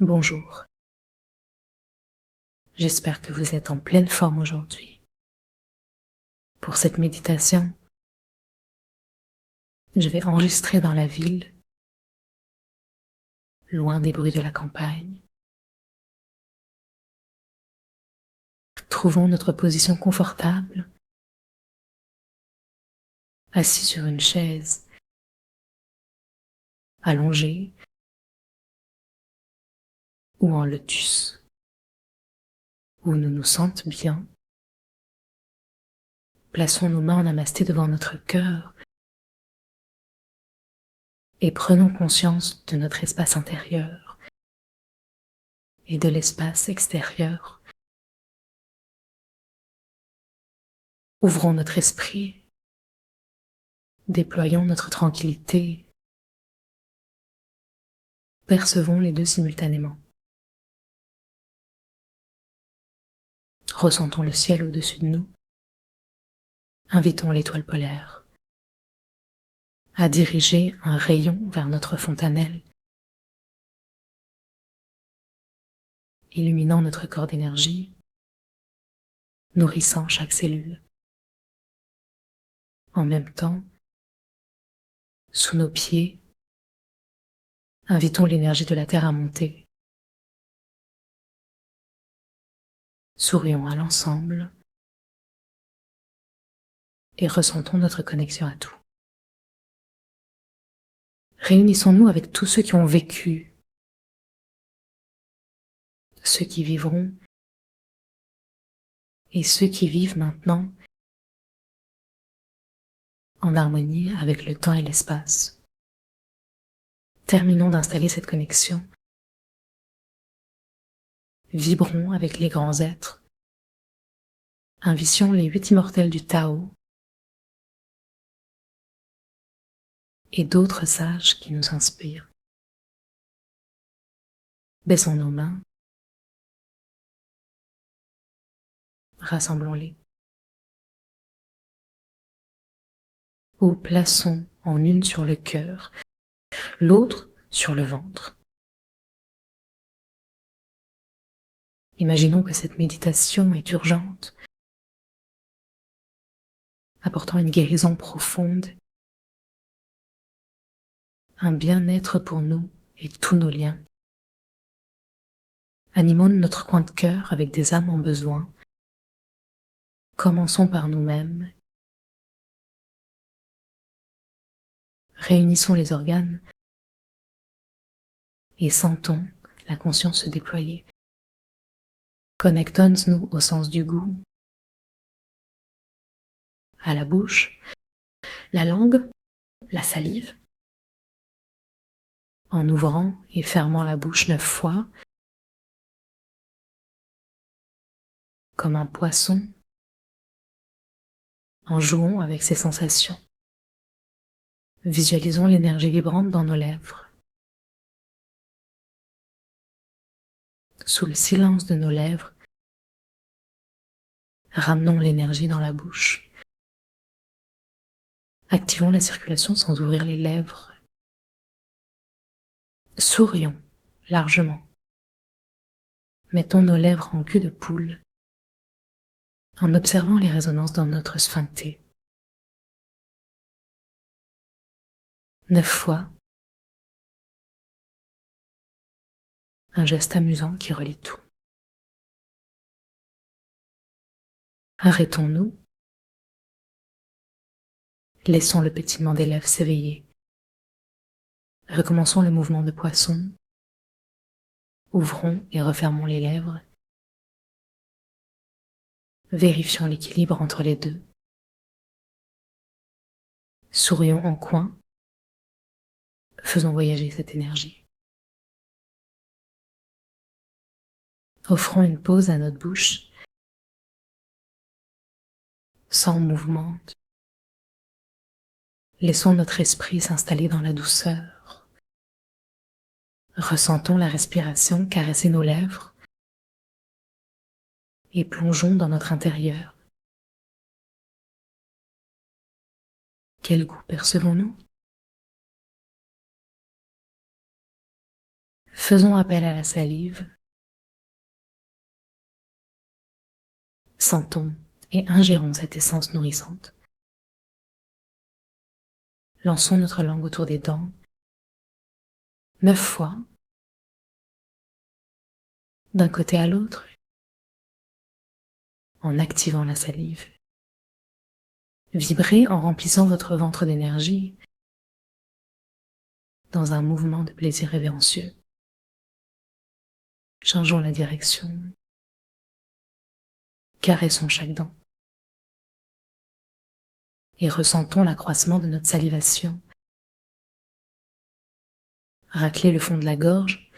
Bonjour, j'espère que vous êtes en pleine forme aujourd'hui. Pour cette méditation, je vais enregistrer dans la ville, loin des bruits de la campagne. Trouvons notre position confortable, assis sur une chaise, allongé ou en lotus, où nous nous sentons bien. Plaçons nos mains en namasté devant notre cœur et prenons conscience de notre espace intérieur et de l'espace extérieur. Ouvrons notre esprit, déployons notre tranquillité, percevons les deux simultanément. Ressentons le ciel au-dessus de nous. Invitons l'étoile polaire à diriger un rayon vers notre fontanelle, illuminant notre corps d'énergie, nourrissant chaque cellule. En même temps, sous nos pieds, invitons l'énergie de la Terre à monter. Sourions à l'ensemble et ressentons notre connexion à tout. Réunissons-nous avec tous ceux qui ont vécu, ceux qui vivront et ceux qui vivent maintenant en harmonie avec le temps et l'espace. Terminons d'installer cette connexion. Vibrons avec les grands êtres. Invitions les 8 immortels du Tao et d'autres sages qui nous inspirent. Baissons nos mains, rassemblons-les, ou plaçons en une sur le cœur, l'autre sur le ventre. Imaginons que cette méditation est urgente, apportant une guérison profonde, un bien-être pour nous et tous nos liens. Animons notre coin de cœur avec des âmes en besoin. Commençons par nous-mêmes. Réunissons les organes et sentons la conscience se déployer. Connectons-nous au sens du goût, à la bouche, la langue, la salive. En ouvrant et fermant la bouche 9 fois, comme un poisson, en jouant avec ses sensations. Visualisons l'énergie vibrante dans nos lèvres. Sous le silence de nos lèvres, ramenons l'énergie dans la bouche. Activons la circulation sans ouvrir les lèvres. Sourions largement. Mettons nos lèvres en cul de poule en observant les résonances dans notre sphincter. 9 fois, un geste amusant qui relie tout. Arrêtons-nous. Laissons le pétillement des lèvres s'éveiller. Recommençons le mouvement de poisson. Ouvrons et refermons les lèvres. Vérifions l'équilibre entre les deux. Sourions en coin. Faisons voyager cette énergie. Offrons une pause à notre bouche, sans mouvement. Laissons notre esprit s'installer dans la douceur. Ressentons la respiration caresser nos lèvres et plongeons dans notre intérieur. Quel goût percevons-nous? Faisons appel à la salive. Sentons et ingérons cette essence nourrissante. Lançons notre langue autour des dents, 9 fois, d'un côté à l'autre, en activant la salive. Vibrez en remplissant votre ventre d'énergie dans un mouvement de plaisir révérencieux. Changeons la direction. Caressons chaque dent. Et ressentons l'accroissement de notre salivation. Raclez le fond de la gorge.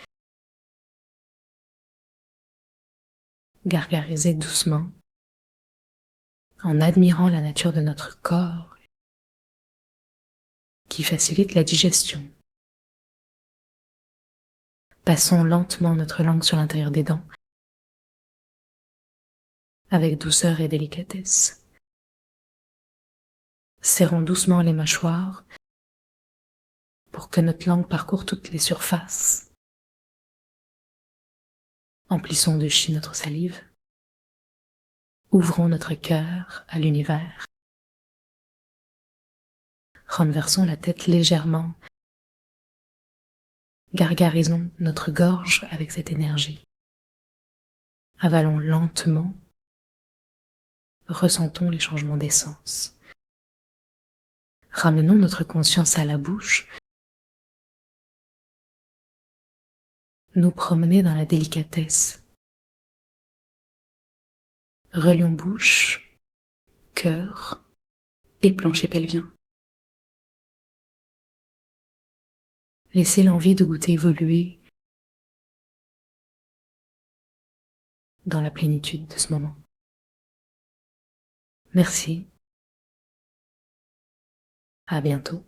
Gargarisez doucement en admirant la nature de notre corps qui facilite la digestion. Passons lentement notre langue sur l'intérieur des dents avec douceur et délicatesse. Serrons doucement les mâchoires pour que notre langue parcourt toutes les surfaces. Emplissons de chi notre salive. Ouvrons notre cœur à l'univers. Renversons la tête légèrement. Gargarisons notre gorge avec cette énergie. Avalons lentement. Ressentons les changements d'essence. Ramenons notre conscience à la bouche. Nous promener dans la délicatesse. Relions bouche, cœur et plancher pelvien. Laissez l'envie de goûter évoluer dans la plénitude de ce moment. Merci. À bientôt.